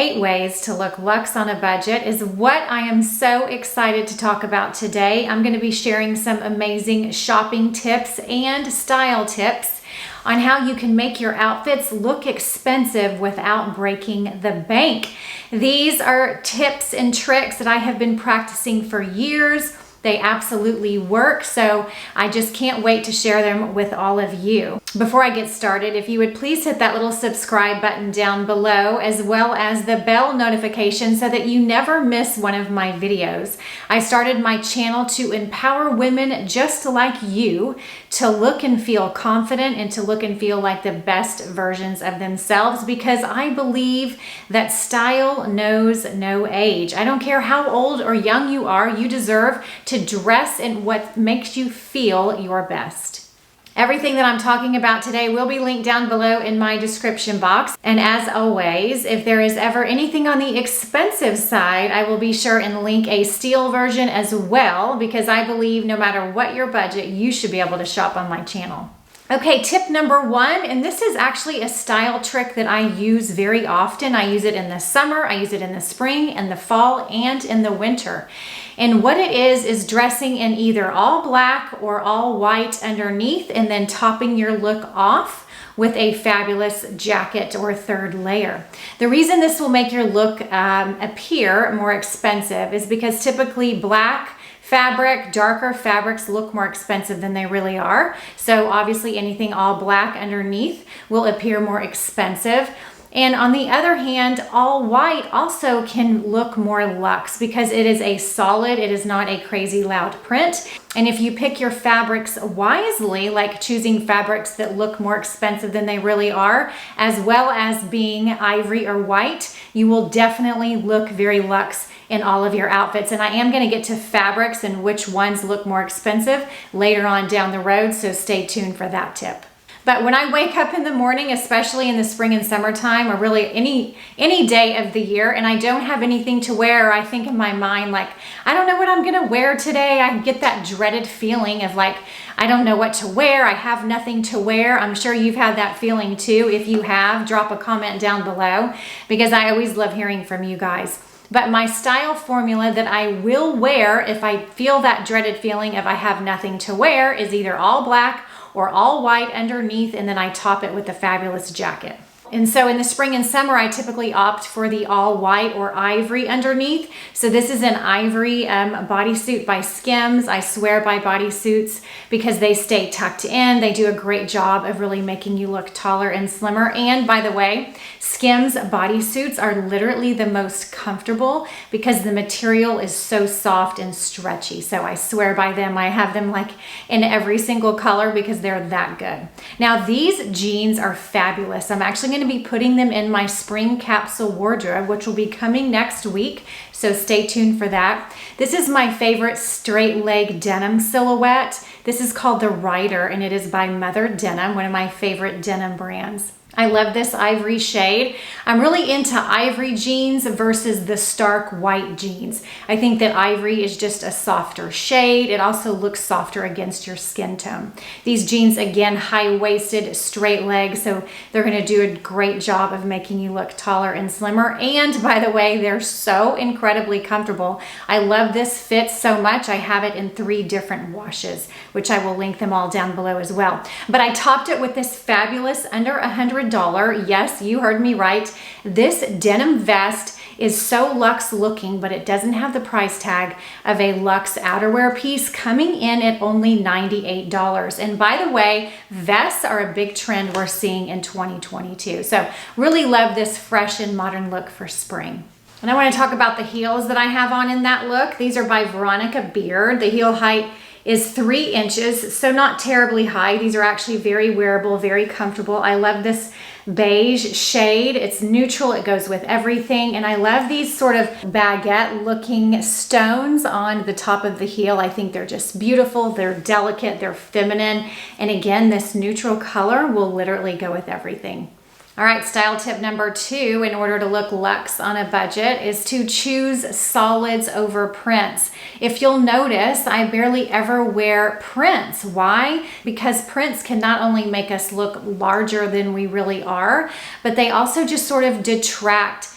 8 ways to look luxe on a budget is what I am so excited to talk about today. I'm going to be sharing some amazing shopping tips and style tips on how you can make your outfits look expensive without breaking the bank. These are tips and tricks that I have been practicing for years. They absolutely work, so I just can't wait to share them with all of you. Before I get started, if you would please hit that little subscribe button down below, as well as the bell notification so that you never miss one of my videos. I started my channel to empower women just like you to look and feel confident and to look and feel like the best versions of themselves, because I believe that style knows no age. I don't care how old or young you are, you deserve to dress in what makes you feel your best. Everything that I'm talking about today will be linked down below in my description box. And as always, if there is ever anything on the expensive side, I will be sure and link a steal version as well, because I believe no matter what your budget, you should be able to shop on my channel. Okay, tip number 1, and this is actually a style trick that I use very often. I use it in the summer, I use it in the spring, and the fall, and in the winter. And what it is dressing in either all black or all white underneath, and then topping your look off with a fabulous jacket or third layer. The reason this will make your look appear more expensive is because typically black fabric, darker fabrics look more expensive than they really are. So obviously anything all black underneath will appear more expensive. And on the other hand, all white also can look more luxe because it is a solid, it is not a crazy loud print. And if you pick your fabrics wisely, like choosing fabrics that look more expensive than they really are, as well as being ivory or white, you will definitely look very luxe in all of your outfits. And I am going to get to fabrics and which ones look more expensive later on down the road, so stay tuned for that tip. But when I wake up in the morning, especially in the spring and summertime, or really any day of the year, and I don't have anything to wear, or I think in my mind, like, I don't know what I'm gonna wear today, I get that dreaded feeling of like, I don't know what to wear, I have nothing to wear. I'm sure you've had that feeling too. If you have, drop a comment down below, because I always love hearing from you guys. But my style formula that I will wear if I feel that dreaded feeling of I have nothing to wear is either all black or all white underneath, and then I top it with a fabulous jacket. And so in the spring and summer, I typically opt for the all white or ivory underneath. So this is an ivory bodysuit by Skims. I swear by bodysuits because they stay tucked in. They do a great job of really making you look taller and slimmer. And by the way, Skims bodysuits are literally the most comfortable because the material is so soft and stretchy. So I swear by them. I have them like in every single color because they're that good. Now these jeans are fabulous. I'm actually going to be putting them in my spring capsule wardrobe, which will be coming next week, so stay tuned for that. This is my favorite straight leg denim silhouette. This is called the Rider, and it is by Mother Denim, one of my favorite denim brands. I love this ivory shade. I'm really into ivory jeans versus the stark white jeans. I think that ivory is just a softer shade. It also looks softer against your skin tone. These jeans, again, high-waisted, straight leg, so they're gonna do a great job of making you look taller and slimmer. And by the way, they're so incredibly comfortable. I love this fit so much. I have it in 3 different washes, which I will link them all down below as well. But I topped it with this fabulous under $100. Yes, you heard me right. This denim vest is so luxe looking, but it doesn't have the price tag of a Luxe outerwear piece, coming in at only $98. And by the way, vests are a big trend we're seeing in 2022. So really love this fresh and modern look for spring. And I want to talk about the heels that I have on in that look. These are by Veronica Beard. The heel height is 3 inches, so not terribly high. These are actually very wearable, very comfortable. I love this beige shade. It's neutral, it goes with everything. And I love these sort of baguette looking stones on the top of the heel. I think they're just beautiful. They're delicate, they're feminine. And again, this neutral color will literally go with everything. All right, style tip number 2 in order to look luxe on a budget is to choose solids over prints. If you'll notice, I barely ever wear prints. Why? Because prints can not only make us look larger than we really are, but they also just sort of detract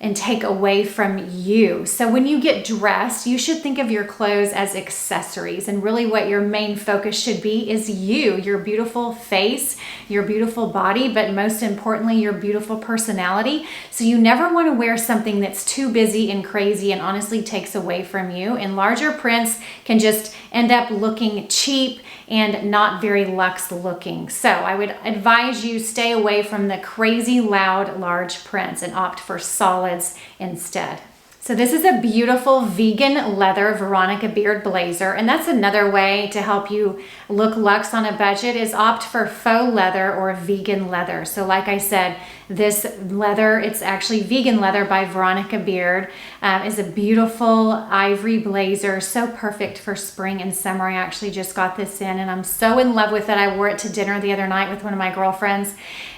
and take away from you. So when you get dressed, you should think of your clothes as accessories, and really what your main focus should be is you, your beautiful face, your beautiful body, but most importantly, your beautiful personality. So you never want to wear something that's too busy and crazy and honestly takes away from you. And larger prints can just end up looking cheap and not very luxe looking. So I would advise you stay away from the crazy loud large prints and opt for solids instead. So this is a beautiful vegan leather Veronica Beard blazer, and that's another way to help you look luxe on a budget is opt for faux leather or vegan leather. So like I said, this leather, it's actually vegan leather by Veronica Beard, is a beautiful ivory blazer, so perfect for spring and summer. I actually just got this in and I'm so in love with it. I wore it to dinner the other night with one of my girlfriends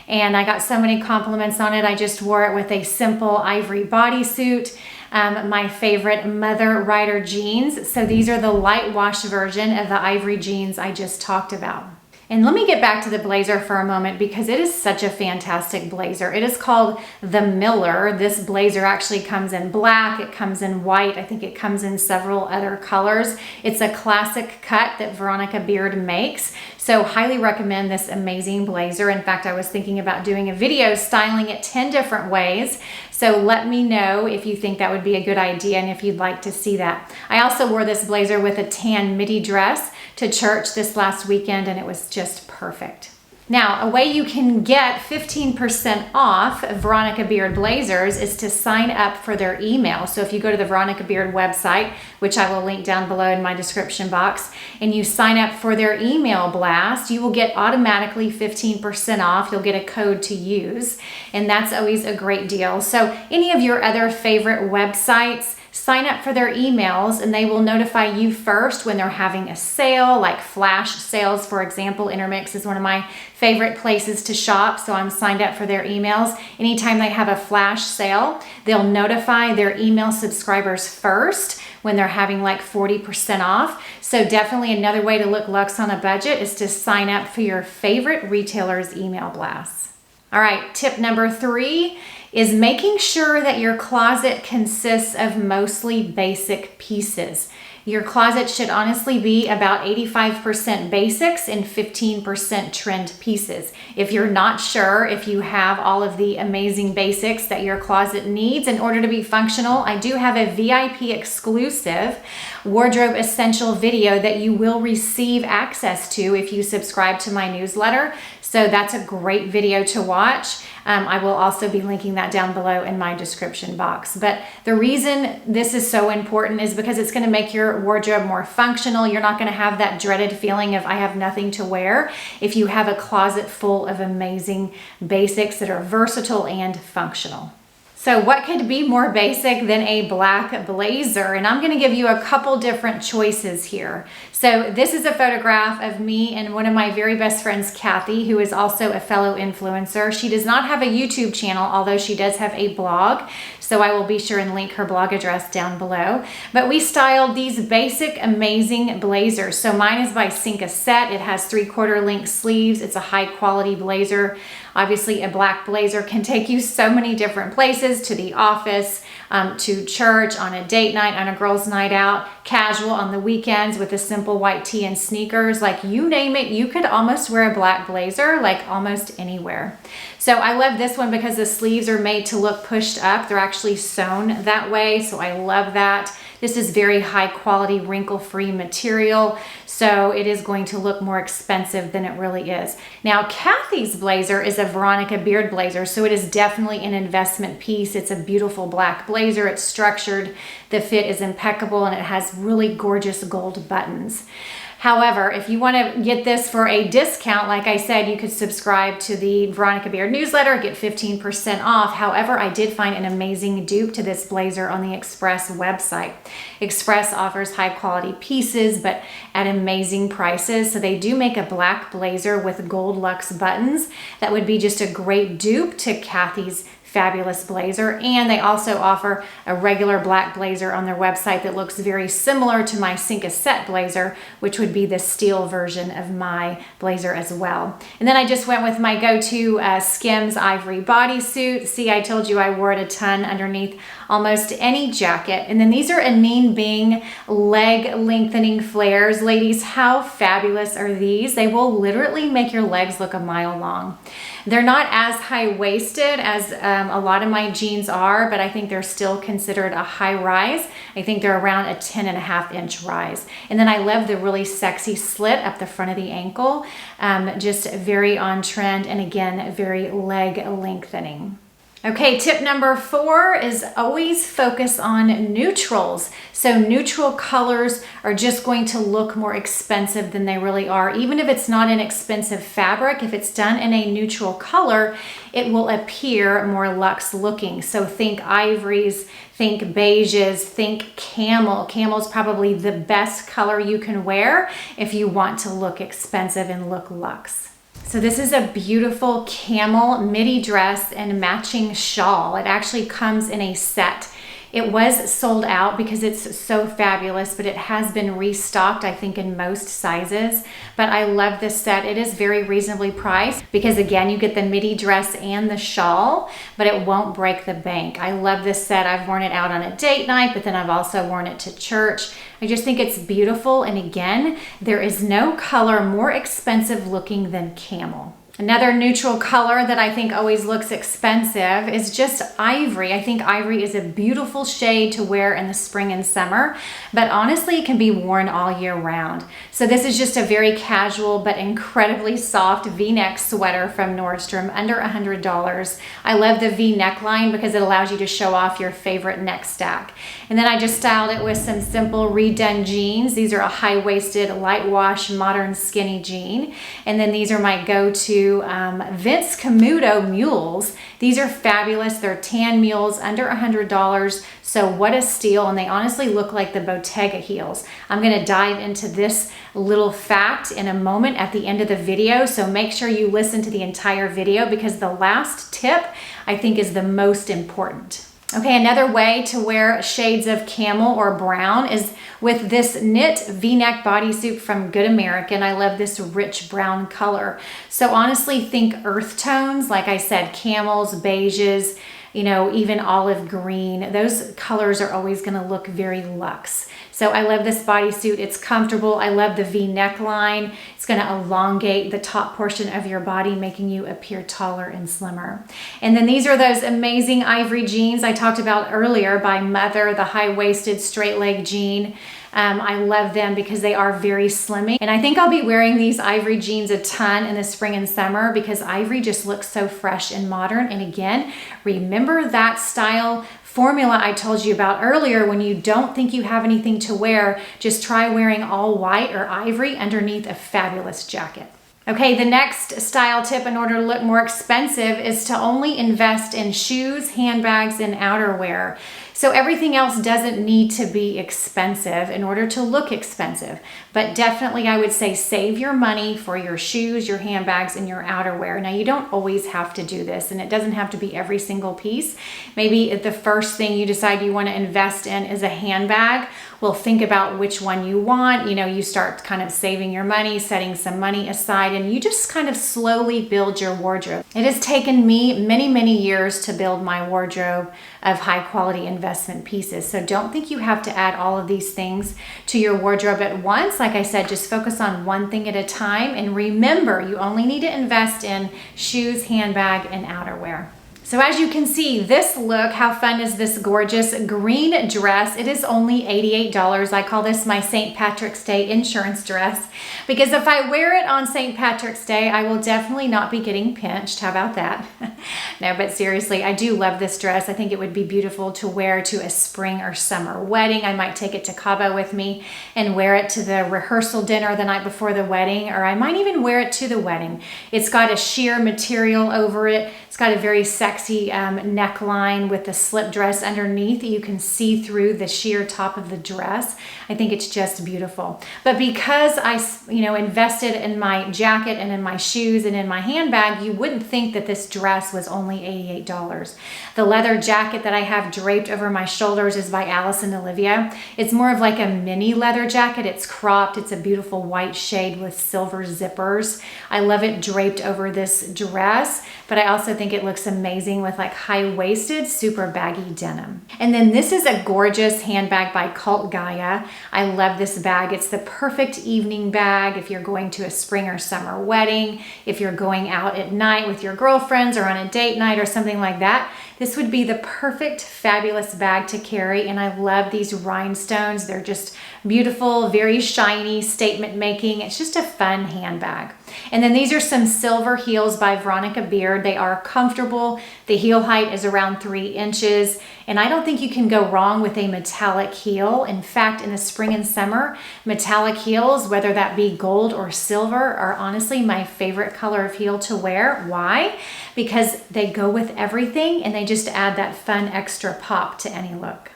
and I got so many compliments on it. I just wore it with a simple ivory bodysuit. My favorite Mother Rider jeans. So these are the light wash version of the ivory jeans I just talked about. And let me get back to the blazer for a moment because it is such a fantastic blazer. It is called the Miller. This blazer actually comes in black, it comes in white, I think it comes in several other colors. It's a classic cut that Veronica Beard makes. So highly recommend this amazing blazer. In fact, I was thinking about doing a video styling it 10 different ways. So let me know if you think that would be a good idea and if you'd like to see that. I also wore this blazer with a tan midi dress to church this last weekend and it was just perfect. Now, a way you can get 15% off Veronica Beard blazers is to sign up for their email. So if you go to the Veronica Beard website, which I will link down below in my description box, and you sign up for their email blast, you will get automatically 15% off. You'll get a code to use, and that's always a great deal. So any of your other favorite websites, sign up for their emails and they will notify you first when they're having a sale, like flash sales, for example. Intermix is one of my favorite places to shop, so I'm signed up for their emails. Anytime they have a flash sale, they'll notify their email subscribers first when they're having like 40% off. So definitely another way to look luxe on a budget is to sign up for your favorite retailer's email blasts. All right, tip number 3 is making sure that your closet consists of mostly basic pieces. Your closet should honestly be about 85% basics and 15% trend pieces. If you're not sure if you have all of the amazing basics that your closet needs in order to be functional, I do have a VIP exclusive wardrobe essential video that you will receive access to if you subscribe to my newsletter. So that's a great video to watch. I will also be linking that down below in my description box. But the reason this is so important is because it's going to make your wardrobe more functional. You're not going to have that dreaded feeling of I have nothing to wear if you have a closet full of amazing basics that are versatile and functional. So what could be more basic than a black blazer? And I'm going to give you a couple different choices here. So this is a photograph of me and one of my very best friends, Kathy, who is also a fellow influencer. She does not have a YouTube channel, although she does have a blog. So I will be sure and link her blog address down below. But we styled these basic, amazing blazers. So mine is by Sink a Set. It has 3/4 length sleeves. It's a high quality blazer. Obviously, a black blazer can take you so many different places, to the office, to church, on a date night, on a girls' night out, casual on the weekends with a simple white tee and sneakers. Like you name it, you could almost wear a black blazer like almost anywhere. So I love this one because the sleeves are made to look pushed up. They're actually sewn that way, so I love that. This is very high quality, wrinkle-free material, so it is going to look more expensive than it really is. Now, Kathy's blazer is a Veronica Beard blazer, so it is definitely an investment piece. It's a beautiful black blazer. It's structured, the fit is impeccable, and it has really gorgeous gold buttons. However, if you want to get this for a discount, like I said, you could subscribe to the Veronica Beard newsletter, get 15% off. However, I did find an amazing dupe to this blazer on the Express website. Express offers high quality pieces, but at amazing prices. So they do make a black blazer with gold luxe buttons. That would be just a great dupe to Kathy's fabulous blazer. And they also offer a regular black blazer on their website that looks very similar to my Cinca Set blazer, which would be the steel version of my blazer as well. And then I just went with my go-to Skims Ivory bodysuit. See, I told you I wore it a ton underneath almost any jacket. And then these are Anine Bing leg lengthening flares. Ladies, how fabulous are these? They will literally make your legs look a mile long. They're not as high-waisted as a lot of my jeans are, but I think they're still considered a high rise. I think they're around a 10.5-inch rise. And then I love the really sexy slit up the front of the ankle. Just very on trend, and again, very leg lengthening. Okay, tip number 4 is always focus on neutrals. So neutral colors are just going to look more expensive than they really are. Even if it's not an expensive fabric, if it's done in a neutral color, it will appear more luxe looking. So think ivories, think beiges, think camel. Camel is probably the best color you can wear if you want to look expensive and look luxe. So this is a beautiful camel midi dress and matching shawl. It actually comes in a set. It was sold out because it's so fabulous, but it has been restocked, I think, in most sizes. But I love this set. It is very reasonably priced because, again, you get the midi dress and the shawl, but it won't break the bank. I love this set. I've worn it out on a date night, but then I've also worn it to church. I just think it's beautiful. And again, there is no color more expensive looking than camel. Another neutral color that I think always looks expensive is just ivory. I think ivory is a beautiful shade to wear in the spring and summer, but honestly, it can be worn all year round. So this is just a very casual but incredibly soft V-neck sweater from Nordstrom, under $100. I love the V neckline because it allows you to show off your favorite neck stack. And then I just styled it with some simple redone jeans. These are a high-waisted, light wash, modern skinny jean. And then these are my go-to Vince Camuto mules. These are fabulous. They're tan mules, under $100. So what a steal. And they honestly look like the Bottega heels. I'm going to dive into this little fact in a moment at the end of the video. So make sure you listen to the entire video because the last tip I think is the most important. Okay, another way to wear shades of camel or brown is with this knit V-neck bodysuit from Good American. I love this rich brown color. So honestly, think earth tones, like I said, camels, beiges, you know, even olive green. Those colors are always going to look very luxe. So I love this bodysuit. It's comfortable. I love the V neckline. It's going to elongate the top portion of your body, making you appear taller and slimmer. And then these are those amazing ivory jeans I talked about earlier by Mother, the high-waisted straight leg jean. I love them because they are very slimming. And I think I'll be wearing these ivory jeans a ton in the spring and summer because ivory just looks so fresh and modern. And again, remember that style formula I told you about earlier. When you don't think you have anything to wear, just try wearing all white or ivory underneath a fabulous jacket. Okay, the next style tip in order to look more expensive is to only invest in shoes, handbags, and outerwear. So everything else doesn't need to be expensive in order to look expensive. But definitely I would say save your money for your shoes, your handbags, and your outerwear. Now you don't always have to do this, and it doesn't have to be every single piece. Maybe the first thing you decide you want to invest in is a handbag. Well, think about which one you want. You know, you start kind of saving your money, setting some money aside, and you just kind of slowly build your wardrobe. It has taken me many, many years to build my wardrobe of high quality investment pieces. So don't think you have to add all of these things to your wardrobe at once. Like I said, just focus on one thing at a time. And remember, you only need to invest in shoes, handbag, and outerwear. So as you can see, this look, how fun is this gorgeous green dress? It is only $88. I call this my St. Patrick's Day insurance dress because if I wear it on St. Patrick's Day, I will definitely not be getting pinched. How about that? No, but seriously, I do love this dress. I think it would be beautiful to wear to a spring or summer wedding. I might take it to Cabo with me and wear it to the rehearsal dinner the night before the wedding, or I might even wear it to the wedding. It's got a sheer material over it. It's got a very sexy neckline with the slip dress underneath. You can see through the sheer top of the dress. I think it's just beautiful. But because I, invested in my jacket and in my shoes and in my handbag, you wouldn't think that this dress was only only $88. The leather jacket that I have draped over my shoulders is by Alice and Olivia. It's more of like a mini leather jacket. It's cropped. It's a beautiful white shade with silver zippers. I love it draped over this dress, but I also think it looks amazing with like high-waisted, super baggy denim. And then this is a gorgeous handbag by Cult Gaia. I love this bag. It's the perfect evening bag if you're going to a spring or summer wedding, if you're going out at night with your girlfriends or on a date night or something like that. This would be the perfect, fabulous bag to carry, and I love these rhinestones. They're just beautiful, very shiny, statement making. It's just a fun handbag. And then these are some silver heels by Veronica Beard. They are comfortable. The heel height is around 3 inches, and I don't think you can go wrong with a metallic heel. In fact, in the spring and summer, metallic heels, whether that be gold or silver, are honestly my favorite color of heel to wear. Why? Because they go with everything and they just add that fun extra pop to any look.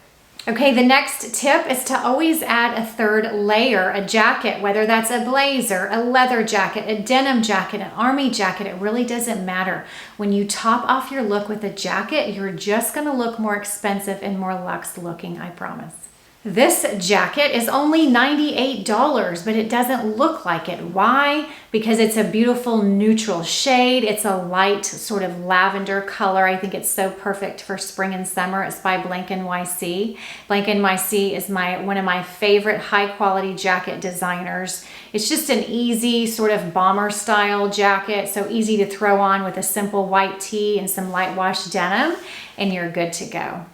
Okay, the next tip is to always add a third layer, a jacket, whether that's a blazer, a leather jacket, a denim jacket, an army jacket, it really doesn't matter. When you top off your look with a jacket, you're just gonna look more expensive and more luxe looking, I promise. This jacket is only $98, but it doesn't look like it. Why? Because it's a beautiful neutral shade. It's a light sort of lavender color. I think it's so perfect for spring and summer. It's by Blank NYC. Blank NYC is one of my favorite high quality jacket designers. It's just an easy sort of bomber style jacket, so easy to throw on with a simple white tee and some light wash denim, and you're good to go.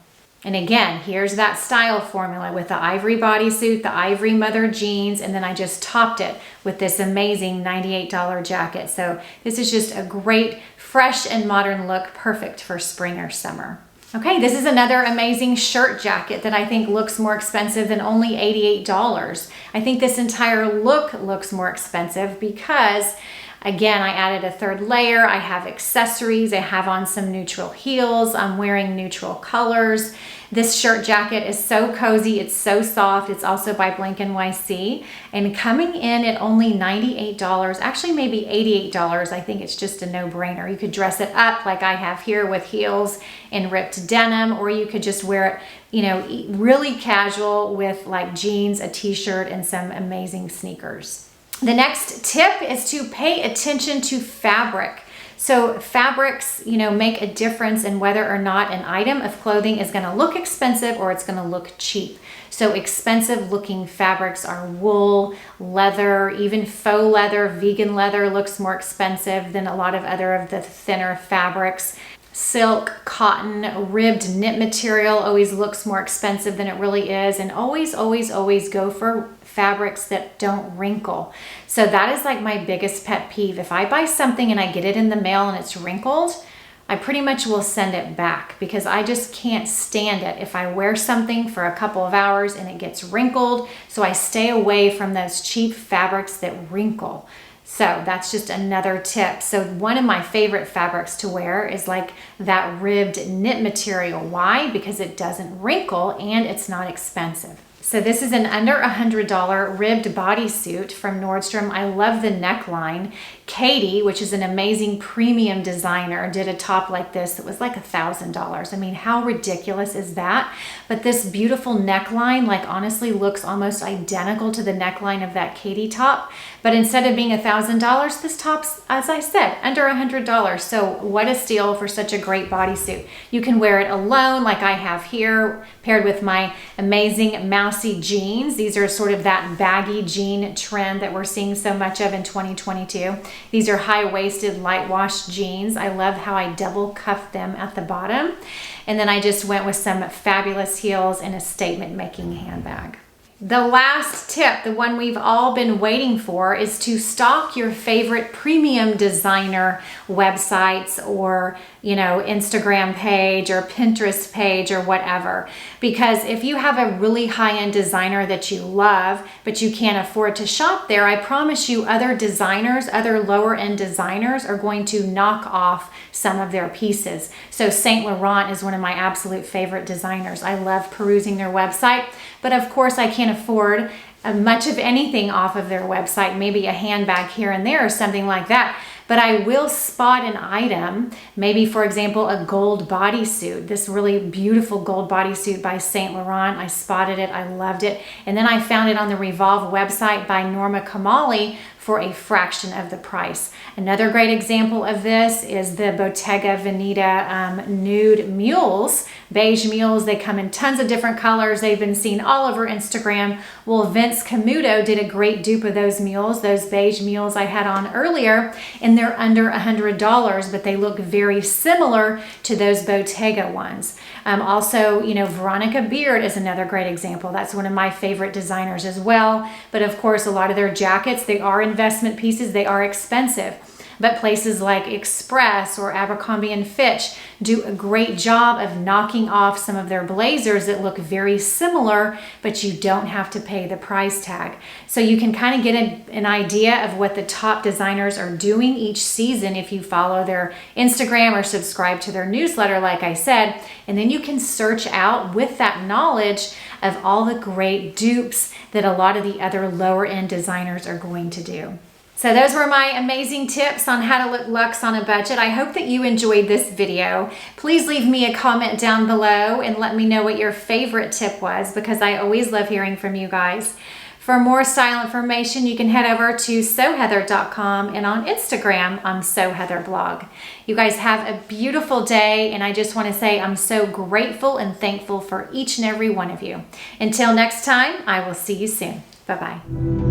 And again, here's that style formula with the ivory bodysuit, the ivory mother jeans, and then I just topped it with this amazing $98 jacket. So this is just a great, fresh and modern look, perfect for spring or summer. Okay, this is another amazing shirt jacket that I think looks more expensive than only $88. I think this entire look looks more expensive because again, I added a third layer. I have accessories. I have on some neutral heels. I'm wearing neutral colors. This shirt jacket is so cozy. It's so soft. It's also by Blank NYC. And coming in at only $98, actually maybe $88, I think it's just a no-brainer. You could dress it up like I have here with heels and ripped denim, or you could just wear it, you know, really casual with like jeans, a t-shirt, and some amazing sneakers. The next tip is to pay attention to fabric. So fabrics, you know, make a difference in whether or not an item of clothing is going to look expensive or it's going to look cheap. So expensive looking fabrics are wool, leather, even faux leather, vegan leather looks more expensive than a lot of other of the thinner fabrics. Silk, cotton, ribbed knit material always looks more expensive than it really is. And always, always, always go for fabrics that don't wrinkle. So that is like my biggest pet peeve. If I buy something and I get it in the mail and it's wrinkled, I pretty much will send it back because I just can't stand it if I wear something for a couple of hours and it gets wrinkled. So I stay away from those cheap fabrics that wrinkle. So that's just another tip. So one of my favorite fabrics to wear is like that ribbed knit material. Why? Because it doesn't wrinkle and it's not expensive. So this is an under $100 ribbed bodysuit from Nordstrom. I love the neckline. Katie, which is an amazing premium designer, did a top like this that was like $1,000. I mean, how ridiculous is that? But this beautiful neckline, like honestly looks almost identical to the neckline of that Katie top. But instead of being $1,000, this top's, as I said, under $100. So what a steal for such a great bodysuit. You can wear it alone like I have here, paired with my amazing mousy jeans. These are sort of that baggy jean trend that we're seeing so much of in 2022. These are high-waisted, light wash jeans. I love how I double cuff them at the bottom. And then I just went with some fabulous heels and a statement-making handbag. The last tip, the one we've all been waiting for, is to stalk your favorite premium designer websites or, you know, Instagram page or Pinterest page or whatever. Because if you have a really high-end designer that you love, but you can't afford to shop there, I promise you other designers, other lower-end designers are going to knock off some of their pieces. So Saint Laurent is one of my absolute favorite designers. I love perusing their website, but of course I can't afford much of anything off of their website, maybe a handbag here and there or something like that. but I will spot an item, maybe for example, a gold bodysuit, this really beautiful gold bodysuit by Saint Laurent. I spotted it, I loved it. And then I found it on the Revolve website by Norma Kamali for a fraction of the price. Another great example of this is the Bottega Veneta nude mules, beige mules. They come in tons of different colors. They've been seen all over Instagram. Well, Vince Camuto did a great dupe of those mules, those beige mules I had on earlier, and they're under $100, but they look very similar to those Bottega ones. Also, you know, Veronica Beard is another great example. That's one of my favorite designers as well. But of course, a lot of their jackets, they are investment pieces. They are expensive. But places like Express or Abercrombie & Fitch do a great job of knocking off some of their blazers that look very similar, but you don't have to pay the price tag. So you can kind of get an idea of what the top designers are doing each season if you follow their Instagram or subscribe to their newsletter, like I said, and then you can search out with that knowledge of all the great dupes that a lot of the other lower end designers are going to do. So those were my amazing tips on how to look luxe on a budget. I hope that you enjoyed this video. Please leave me a comment down below and let me know what your favorite tip was, because I always love hearing from you guys. For more style information, you can head over to sewheather.com, and on Instagram, I'm sewheatherblog. You guys have a beautiful day, and I just want to say I'm so grateful and thankful for each and every one of you. Until next time, I will see you soon. Bye-bye.